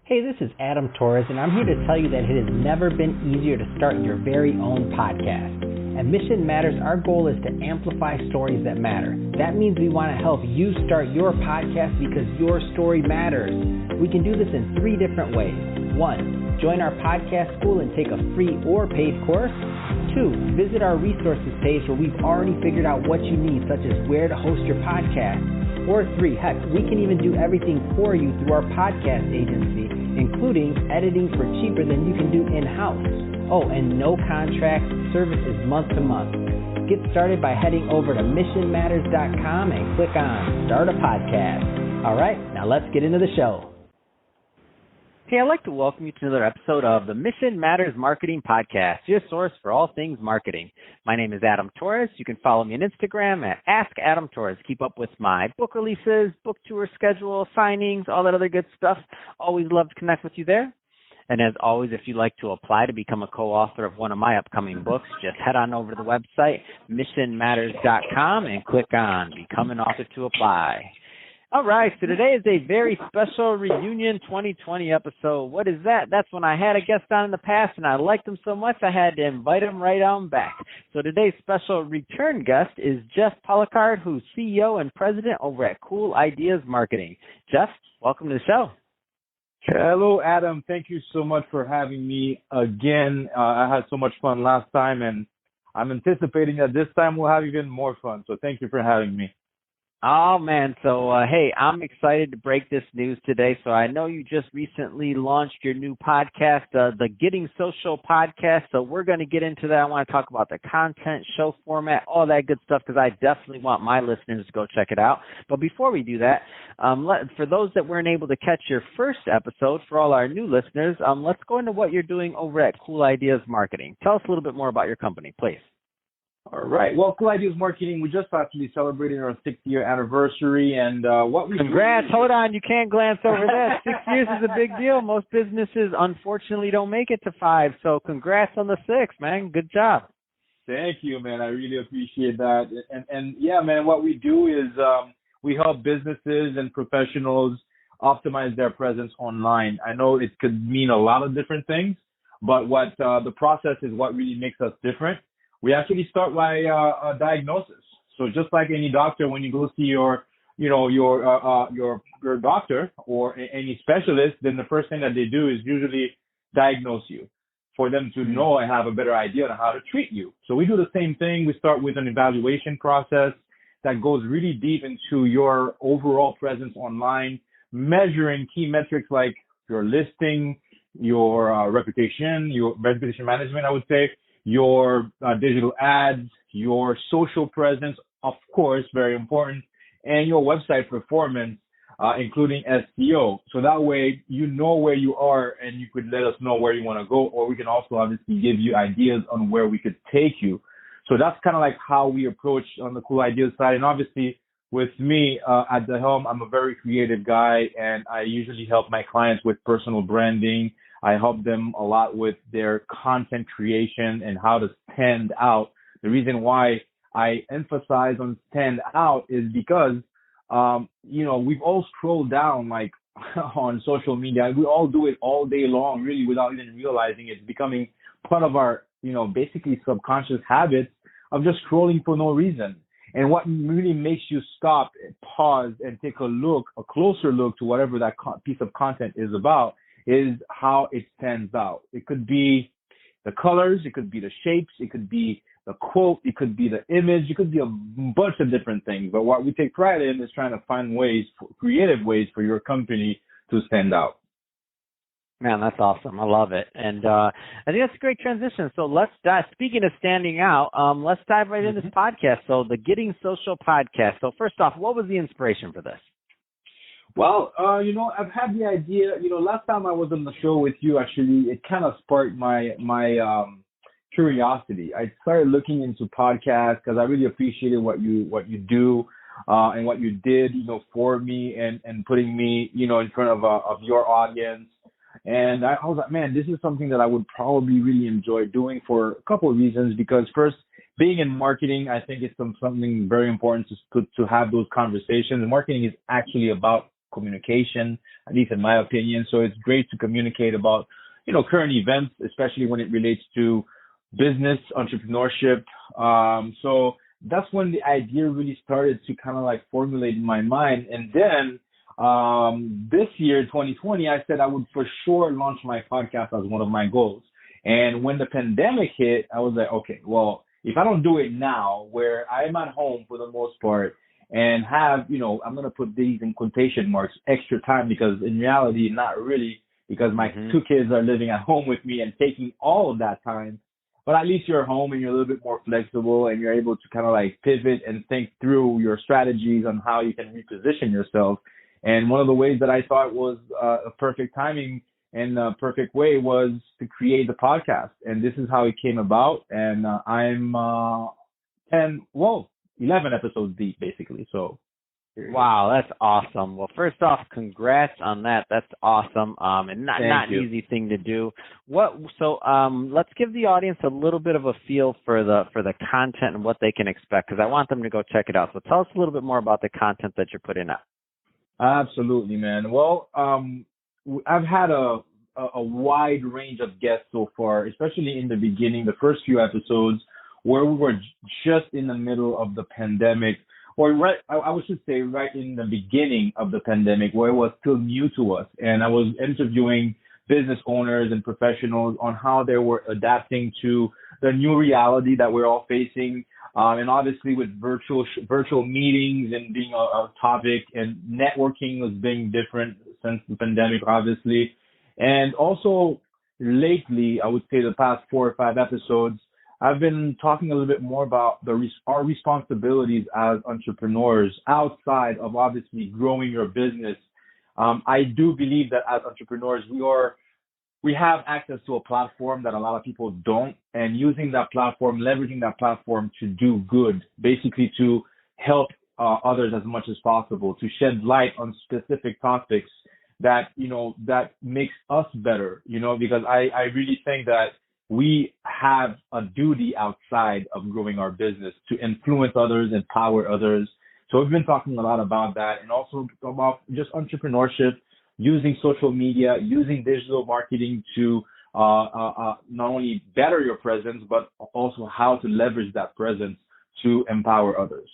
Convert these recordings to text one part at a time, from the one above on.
Hey, this is Adam Torres, and I'm here to tell you that it has never been easier to start your very own podcast. At Mission Matters, our goal is to amplify stories that matter. That means we want to help you start your podcast because your story matters. We can do this in 3 different ways. 1, join our podcast school and take a free or paid course. 2, visit our resources page where we've already figured out what you need, such as where to host your podcast. Or 3, heck, we can even do everything for you through our podcast agency, including editing for cheaper than you can do in-house. Oh, and no contracts, service is month to month. Get started by heading over to missionmatters.com and click on Start a Podcast. All right, now let's get into the show. Hey, I'd like to welcome you to another episode of the Mission Matters Marketing Podcast, your source for all things marketing. My name is Adam Torres. You can follow me on Instagram at AskAdamTorres. Keep up with my book releases, book tour schedule, signings, all that other good stuff. Always love to connect with you there. And as always, if you'd like to apply to become a co-author of one of my upcoming books, just head on over to the website, missionmatters.com, and click on Become an Author to apply. All right, so today is a very special reunion 2020 episode. What is that? That's when I had a guest on in the past, and I liked him so much I had to invite him right on back. So today's special return guest is Jeff Policard, who's CEO and president over at Cool Ideas Marketing. Jeff, welcome to the show. Hello, Adam. Thank you so much for having me again. I had so much fun last time, and I'm anticipating that this time we'll have even more fun. So thank you for having me. Oh, man. So, hey, I'm excited to break this news today. So I know you just recently launched your new podcast, the Getting Social podcast. So we're going to get into that. I want to talk about the content, show format, all that good stuff, because I definitely want my listeners to go check it out. But before we do that, for those that weren't able to catch your first episode, for all our new listeners, let's go into what you're doing over at Cool Ideas Marketing. Tell us a little bit more about your company, please. All right. Well, Cool Ideas Marketing, we just actually celebrated our 6th-year anniversary, and what we Congrats. Hold on. You can't glance over that. 6 years is a big deal. Most businesses, unfortunately, don't make it to 5. So congrats on the 6, man. Good job. Thank you, man. I really appreciate that. And yeah, man, what we do is we help businesses and professionals optimize their presence online. I know it could mean a lot of different things, but what the process is what really makes us different. We actually start by a diagnosis. So just like any doctor, when you go see your doctor or any specialist, then the first thing that they do is usually diagnose you for them to know and have a better idea on how to treat you. So we do the same thing. We start with an evaluation process that goes really deep into your overall presence online, measuring key metrics like your listing, your reputation management, I would say, your digital ads, your social presence, of course, very important, and your website performance, including SEO. So that way you know where you are and you could let us know where you want to go, or we can also obviously give you ideas on where we could take you. So that's kind of like how we approach on the Cool Ideas side. And obviously with me at the helm, I'm a very creative guy, and I usually help my clients with personal branding. I help them a lot with their content creation and how to stand out. The reason why I emphasize on stand out is because, we've all scrolled down like on social media. We all do it all day long, really, without even realizing it's becoming part of our, basically subconscious habits of just scrolling for no reason. And what really makes you stop, pause, and take a closer look to whatever that piece of content is about is how it stands out. It could be the colors, it could be the shapes, it could be the quote, it could be the image, it could be a bunch of different things. But what we take pride in is trying to find creative ways for your company to stand out. Man, that's awesome. I love it. And I think that's a great transition. So let's dive, speaking of standing out, let's dive right into this podcast. So the Getting Social podcast. So first off, what was the inspiration for this? Well, I've had the idea, last time I was on the show with you, actually, it kind of sparked my curiosity. I started looking into podcasts because I really appreciated what you do and what you did, for me and putting me, in front of your audience. And I was like, man, this is something that I would probably really enjoy doing for a couple of reasons. Because first, being in marketing, I think it's something very important to have those conversations. And marketing is actually about communication, at least in my opinion. So it's great to communicate about, current events, especially when it relates to business, entrepreneurship. So that's when the idea really started to kind of like formulate in my mind. And then this year, 2020, I said I would for sure launch my podcast as one of my goals. And when the pandemic hit, I was like, okay, well, if I don't do it now, where I'm at home for the most part and have, I'm going to put these in quotation marks, extra time, because in reality, not really, because my two kids are living at home with me and taking all of that time. But at least you're home and you're a little bit more flexible and you're able to kind of like pivot and think through your strategies on how you can reposition yourself. And one of the ways that I thought was a perfect timing and a perfect way was to create the podcast. And this is how it came about. And I'm 11 episodes deep, basically. So. Wow, that's awesome. Well, first off, congrats on that. That's awesome. And not an easy thing to do. Let's give the audience a little bit of a feel for the content and what they can expect, because I want them to go check it out. So tell us a little bit more about the content that you're putting out. Absolutely, man. Well, I've had a wide range of guests so far, especially in the beginning, the first few episodes where we were just in the middle of the pandemic. Or I should say right in the beginning of the pandemic, where it was still new to us. And I was interviewing business owners and professionals on how they were adapting to the new reality that we're all facing. And obviously with virtual meetings and being a topic, and networking was being different since the pandemic, obviously. And also lately, I would say the past 4 or 5 episodes, I've been talking a little bit more about our responsibilities as entrepreneurs outside of obviously growing your business. I do believe that as entrepreneurs, we have access to a platform that a lot of people don't, and using that platform, leveraging that platform to do good, basically to help others as much as possible, to shed light on specific topics that, that makes us better, because I really think that we have a duty outside of growing our business to influence others, empower others. So we've been talking a lot about that, and also about just entrepreneurship, using social media, using digital marketing to not only better your presence, but also how to leverage that presence to empower others.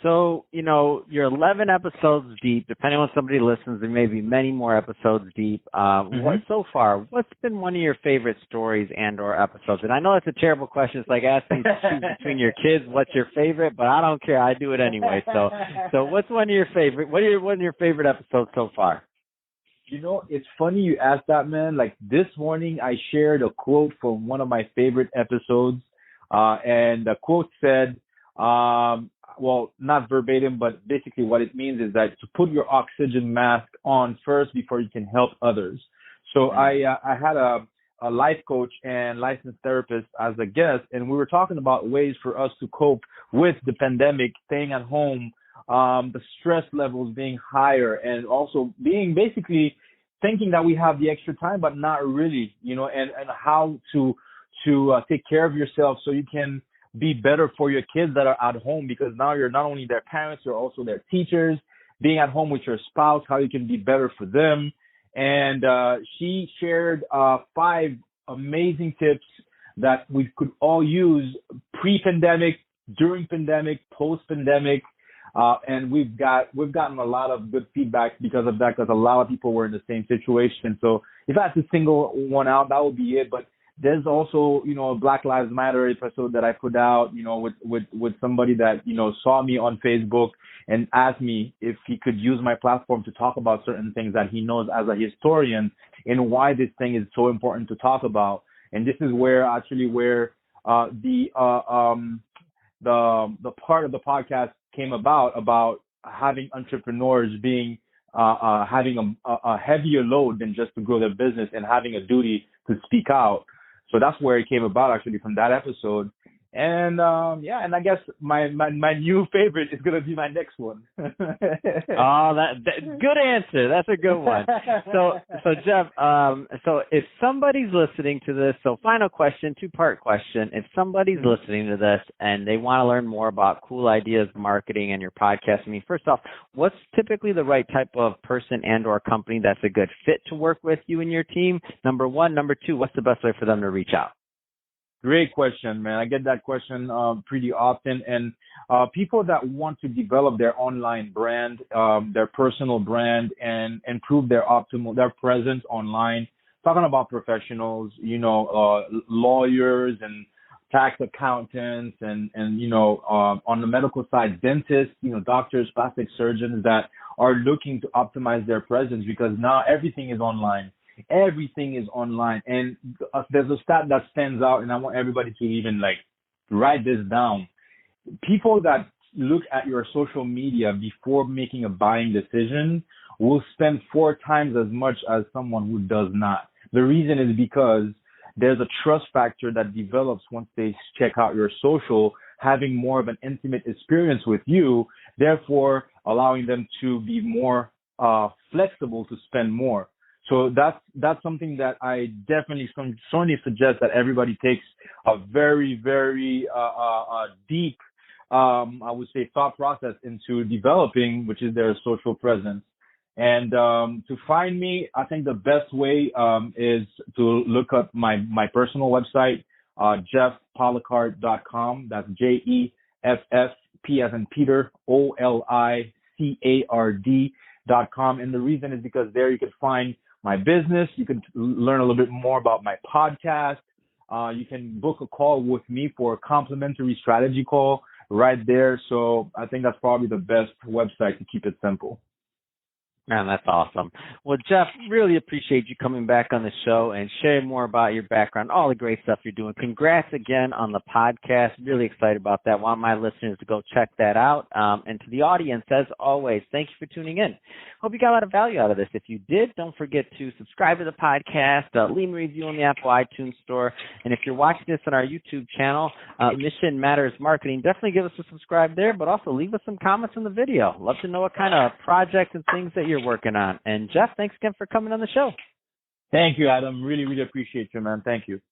So, you're 11 episodes deep. Depending on somebody listens, there may be many more episodes deep. What's been one of your favorite stories and or episodes? And I know it's a terrible question. It's like asking to choose between your kids, what's your favorite? But I don't care. I do it anyway. So what's one of your favorite? What are one of your favorite episodes so far? It's funny you asked that, man. Like this morning, I shared a quote from one of my favorite episodes. And the quote said, well, not verbatim, but basically what it means is that to put your oxygen mask on first before you can help others. So I had a life coach and licensed therapist as a guest, and we were talking about ways for us to cope with the pandemic, staying at home, the stress levels being higher, and also being basically thinking that we have the extra time, but not really, and how to take care of yourself so you can be better for your kids that are at home, because now you're not only their parents, you're also their teachers, being at home with your spouse, how you can be better for them. And she shared 5 amazing tips that we could all use pre-pandemic, during pandemic, post-pandemic. And we've gotten a lot of good feedback because of that, because a lot of people were in the same situation. So if I had to single one out, that would be it. But there's also, a Black Lives Matter episode that I put out, with somebody that, saw me on Facebook and asked me if he could use my platform to talk about certain things that he knows as a historian, and why this thing is so important to talk about. And this is where the part of the podcast came about having entrepreneurs being having a heavier load than just to grow their business, and having a duty to speak out. So that's where it came about, actually, from that episode. And and I guess my new favorite is gonna be my next one. Oh, that good answer. That's a good one. So Jeff, so if somebody's listening to this, so final question, 2-part question. If somebody's listening to this and they want to learn more about Cool Ideas Marketing and your podcast, I mean, first off, what's typically the right type of person and or company that's a good fit to work with you and your team? Number one. Number two, what's the best way for them to reach out? Great question, man. I get that question pretty often. And people that want to develop their online brand, their personal brand, and improve their presence online, talking about professionals, lawyers and tax accountants and on the medical side, dentists, doctors, plastic surgeons that are looking to optimize their presence because now everything is online. Everything is online. And there's a stat that stands out, and I want everybody to even write this down. People that look at your social media before making a buying decision will spend 4 times as much as someone who does not. The reason is because there's a trust factor that develops once they check out your social, having more of an intimate experience with you, therefore allowing them to be more flexible to spend more. So that's something that I definitely strongly suggest that everybody takes a very, very deep, I would say, thought process into developing, which is their social presence. And to find me, I think the best way is to look up my personal website, jeffpolicard.com. That's JEFFP as in Peter, OLICARD.com. And the reason is because there you can find my business. You can learn a little bit more about my podcast. You can book a call with me for a complimentary strategy call right there. So I think that's probably the best website to keep it simple. Man, that's awesome. Well, Jeff, really appreciate you coming back on the show and sharing more about your background, all the great stuff you're doing. Congrats again on the podcast. Really excited about that. Want my listeners to go check that out. And to the audience, as always, thank you for tuning in. Hope you got a lot of value out of this. If you did, don't forget to subscribe to the podcast, leave a review on the Apple iTunes Store. And if you're watching this on our YouTube channel, Mission Matters Marketing, definitely give us a subscribe there, but also leave us some comments on the video. Love to know what kind of projects and things that you're working on. And Jeff, thanks again for coming on the show. Thank you, Adam. Really, really appreciate you, man. Thank you.